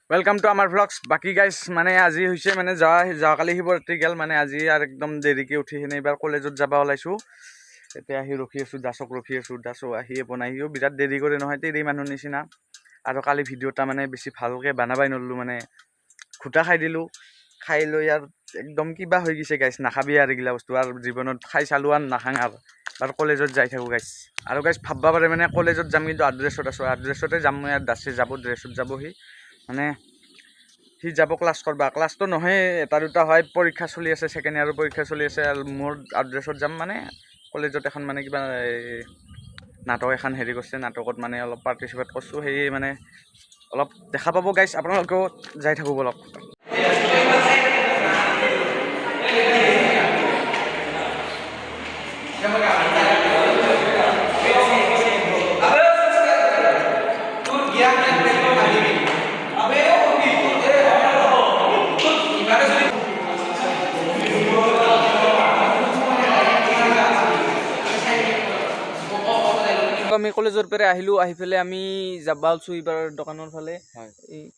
welcome to आमार व्लग्स बाकी guys माने আজি হৈছে মানে যোৱাকালি শিৱৰাত্ৰি গেল মানে আজি আৰু একদম দেৰিকে উঠি হেনে এবাৰ কলেজত যাব ওলাইছো এতিয়া আহি ৰখি আছো দাসক ৰখি আছো দাসো আহিয়ে বনাইও বিৰাট দেৰি কৰে নহয় তেৰি মানুহ নিচিনা আৰু কালি ভিডিওটা মানে বেছি ভালকে বানাবাই নললো মানে খুটা খাই দিলো খাই লৈ আর একদম কিবা হৈ গিছে গাইস নাখাবি আর এগুলা বস্তু আর জীবনত খাই চালু আর নাখাং আর কলেজত যাই থাকো গাইস আৰু গাইস ভাববা পাৰে মানে কলেজত যাম কিন্তু এড্ৰেছত আছো এড্ৰেছতে যাম মই আৰ দাসে যাব ড্ৰেছত যাবহি মানে সি যাব ক্লাছ করবা ক্লাছ তো নহয় এটা দুটা হয় পরীক্ষা চলি আছে সেকেন্ড ইয়াৰৰ পৰীক্ষা চলি আছে আৰ মোৰ এড্ৰেছত যাম মানে কলেজত এখন মানে কিবা নাটক এখন হেৰি কৰিছে নাটকত মানে অলপ পাৰ্টিচিপেট কৰিছো সেই মানে অলপ দেখা পাব গাইস আপোনালোকেও যাই থাকো বলক আমি কলেজৰ পৰা আহিলো আহি পেলে আমি যাবা আলছো ইবাৰ দোকানৰ ফালে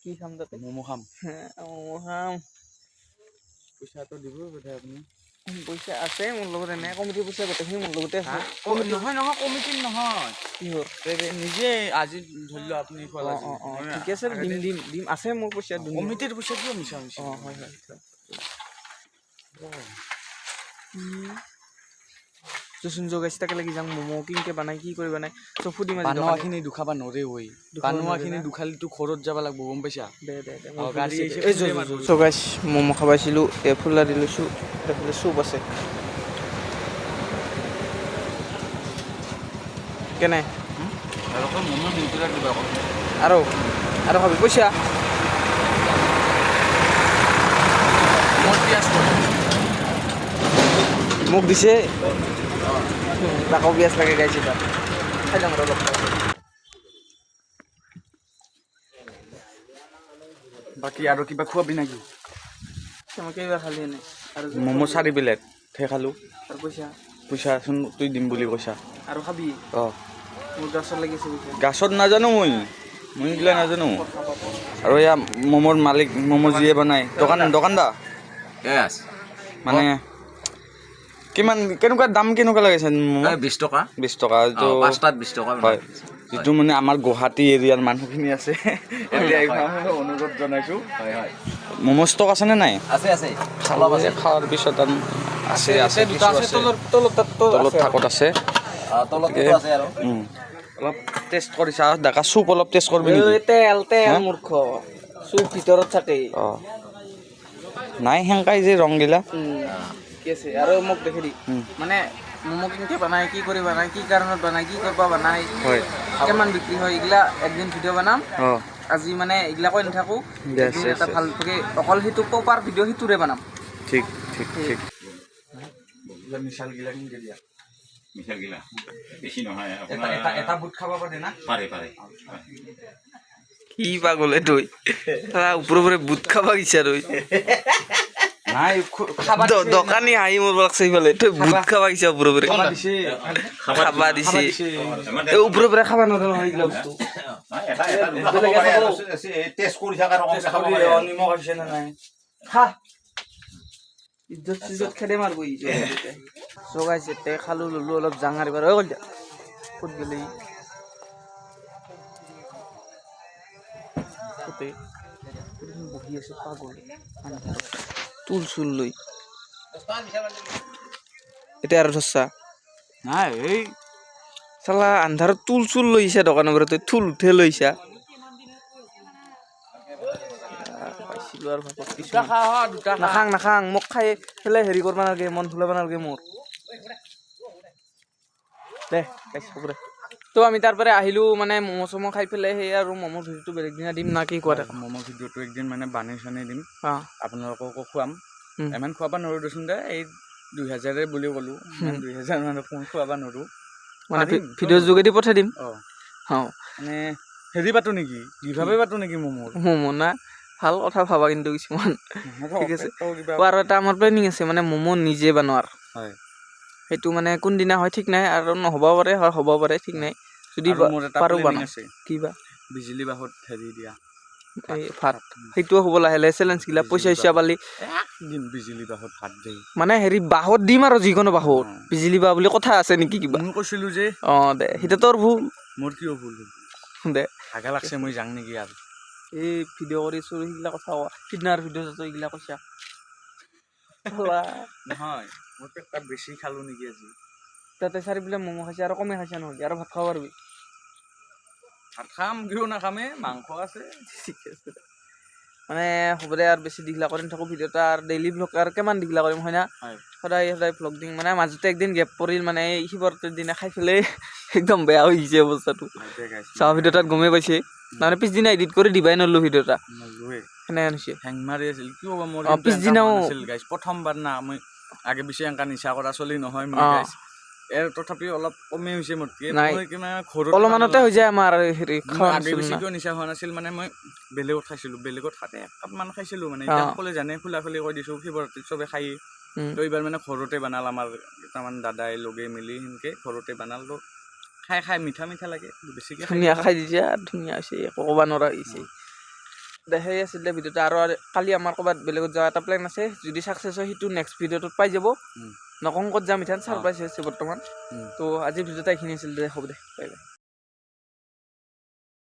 কি খাম তাতে মোমো খাম পইচাটো দিব বোধে আপুনি পইচা আছে মোৰ লগত এনে কমিটিৰ পইচা গোটেইখিনি মোৰ লগতে আছে নহয় নহয় কমিটিৰ নহয় কি হ'ল নিজে আজি ধৰি লও আপুনি ঠিক আছে দিম আছে মোৰ পইচা কমিটিৰ পইচা কিয় মিছা হৈছে হয় চোন যোগাইছ তাকে লাগি যাম মমো কিনকে বানাই কি কৰি বানাই চব ফুদি মাজি বানোৱাখিনি দুখাবা নৰে হৈ বানোৱাখিনি দুখালিটো ঘৰত যাব লাগিব গম পাইছা দে গাড়ী যোগাইছ মমো খাবাইছিলো এ ফুলা দি লৈছো এইফালে চুপ আছে কেনে আৰু ভাবি পইচা মোক দিছে তাকো পিয়াজ লাগে গাইছে তাত খাই যাম অলপ বাকি আৰু কিবা খোৱাবি নাকি মই কেইবাৰ খালি এনে আৰু মমো 4 প্লেট থে খালো আৰু পইচাচোন তুই দিম বুলি কৈছা আৰু খাবি মোৰ গাছত লাগিছে গাছত নাজানো মই গিলা নাজানো আৰু এয়া মমোৰ মালিক মমো যিয়ে বনাই দোকানদা মানে কিমান কেনেকুৱা দাম কেনেকুৱা লাগিছে 20 টকা 20 টকা তো পাঁচটাত 20 টকা হয় যেটো মানে আমাৰ গুৱাহাটী এৰিয়াৰ মানুহখিনি আছে এতিয়া অনুৰোধ জনাইছো মমো ষ্টক আছে নে নাই আছে খাৱাৰ পিছত আছে দুটা আছে তলত থাকত আছে আৰু অলপ টেষ্ট কৰিছা ডাকা চুপ অলপ টেষ্ট কৰবি নেকি তেল মূৰ্খ চুপ ভিতৰত থাকে নাই হেংকাই যে ৰং গিলা কি আছে আৰু মোক দেখি দি মানে মমো কিনকে বানাই কি কৰি বানাই কি কাৰণত বানাই কি কৰবা বানাই হয় কিমান বিক্ৰী হয় এগলা একদিন ভিডিঅ' বনাম আজি মানে এগলা কৈ নাথাকো এটা ভালকৈ অকল সেইটো প্ৰপাৰ ভিডিঅ' সিটোৰে বনাম ঠিক মিছাল গিলা কিনকে দিয়া মিঠা গিলা বেছি নহয় এটা বুট খাব পাৰে না পাৰে কি পাগলে তই ওপৰে বুট খাবা গিছা তই নাই খাবা দোকানী হাঁহি মোৰ লাগছে ইফালে তই বুট খাবা গিছা ওপৰে খাবা দিছে ওপৰে খাবা নৰে নহয় এইগিলা বস্তু টেষ্ট কৰি থাকা ৰকম খাব নিমখ আছে না নাই খা ইজ্জত খেদে মারবো সগাইছে তে খালু লুলু অলপ জাঙার এবার ওই গলটা ফুট গেলি কোতে বহি আছে পাগল তুল চুল লই এটা আর ধরছা নাই এই শালা আন্ধাৰত তুল চুল লৈছা দোকানৰ পৰা তই তুল উঠে লৈছা নাখাং মোক খাই পেলে হেৰি কৰিব নালাগে মন ফুলাব নালাগে মোৰ দে তো আমি তাৰ পৰা আহিলো মানে মমো চমো খাই পেলাই সেই আৰু মমোৰ ভিডিঅ'টো বেলেগ দিনা দিম না কি কোৱা মমো ভিডিঅ'টো একদিন মানে বানি চানি দিম আপোনালোককো খুৱাম ইমান খুৱাব নোৱাৰো দেচোন দে এই 2000 বুলি ক'লো 2000 মানে খুৱাব নোৱাৰো মানে ভিডিঅ' যোগেদি পঠাই দিম মানে হেৰি পাতো নেকি কিভাবে পাতো নেকি মমো না ভাল কথা ভাবা কিন্তু কিছুমান ঠিক আছে আৰু এটা আমাৰ প্লেনিং আছে মানে মমো নিজে বনোৱাৰ হয় সেইটো মানে কোন দিনা হয় ঠিক নাই আৰু নহব পাৰে হ'ব পাৰে ঠিক নাই যদি পাৰো বনাম কিবা বিজুলী বাহত হেৰি দিয়া এই ভাত সেইটোও হ'ব লাহে লাহে চেলেঞ্জগিলা পইচা পালি একদিন বিজুলী বাঁহত ভাত দেই মানে হেৰি বাঁহত দিম আৰু যিকোনো বাঁহত বিজুলী বাঁহ বুলি কথা আছে নেকি কিবা মই কৈছিলো যে দে সেইটো তোৰ ভুল মোৰ কিয় ভুল দে হাগা লাগছে মই যাং নেকি আৰু এই ভিডিঅ' কৰিছোঁ সেইগিলা কথা কোৱা সিদিনাৰ ভিডিঅ' চাইছোঁ এইগিলা কৈছা নহয় মোৰ পেটটা বেছি খালো নেকি আজি তাতে চাৰি বোলে ম'ম' খাইছে আৰু কমে খাইছা নহয় আৰু ভাত খাব পাৰিবি ভাত খাম কিয় নাখামে মাংস আছে ঠিকে আছে মানে হ'ব দে আৰু বেছি দীঘলা কৰি নাথাকোঁ ভিডিঅ'টা আৰু ডেইলি ভ্লগ আৰু কিমান দীঘলা কৰিম হয় না সদায় সদায় ভ্লগ দিম মানে মাজতে একদিন গেপ পৰিল মানে এই শিৱৰাত্ৰিৰ দিনা খাই পেলাই একদম বেয়া হৈ গৈছে অৱস্থাটো চাওঁ ভিডিঅ'টাত গমেই পাইছে তাৰমানে পিছদিনা এডিট কৰি দিবাই নল্লো ভিডিঅ'টা সেনেহেন হৈছে হেং মাৰি আছিল কি হ'ব মোৰ পিছদিনাও গাইছ প্ৰথমবাৰ না মই আগে পিছে এনেকা নিচা কৰা চলি নহয় মই গাইছ তথাপি অলপ কমেই হৈছে মোতকে মই কিমান ঘৰত অলপমানতে হৈ যায় আমাৰ হেৰি আগে বেছি কিয় নিচা হোৱা নাছিল মানে মই বেলেগত খাইছিলোঁ বেলেগত খাতে একাপমান খাইছিলোঁ মানে এতিয়া সকলোৱে জানে খোলা খুলি কৈ দিছোঁ শিৱৰাত্ৰিত চবে খাই তো এইবাৰ মানে ঘৰতে বনাল আমাৰ কেইটামান দাদাই লগে মিলি সেনেকে ঘৰতে বনাল তো খাই মিঠা মিঠা লাগে বেছিকৈ ধুনীয়া খাই দিছে ধুনীয়া হৈছে একো ক'ব নোৱাৰা হৈছে দে সেই আছিলে ভিডিঅ'টো আৰু কালি আমাৰ ক'ৰবাত বেলেগত যোৱা এটা প্লেন আছে যদি ছাকচেছ হয় সেইটো নেক্সট ভিডিঅ'টোত পাই যাব নকং ক'ত যাম ইথান ছাৰপ্ৰাইজ হৈছে বৰ্তমান তো আজিৰ ভিডিঅ'টো এইখিনি আছিল দে হ'ব দে বাই বাই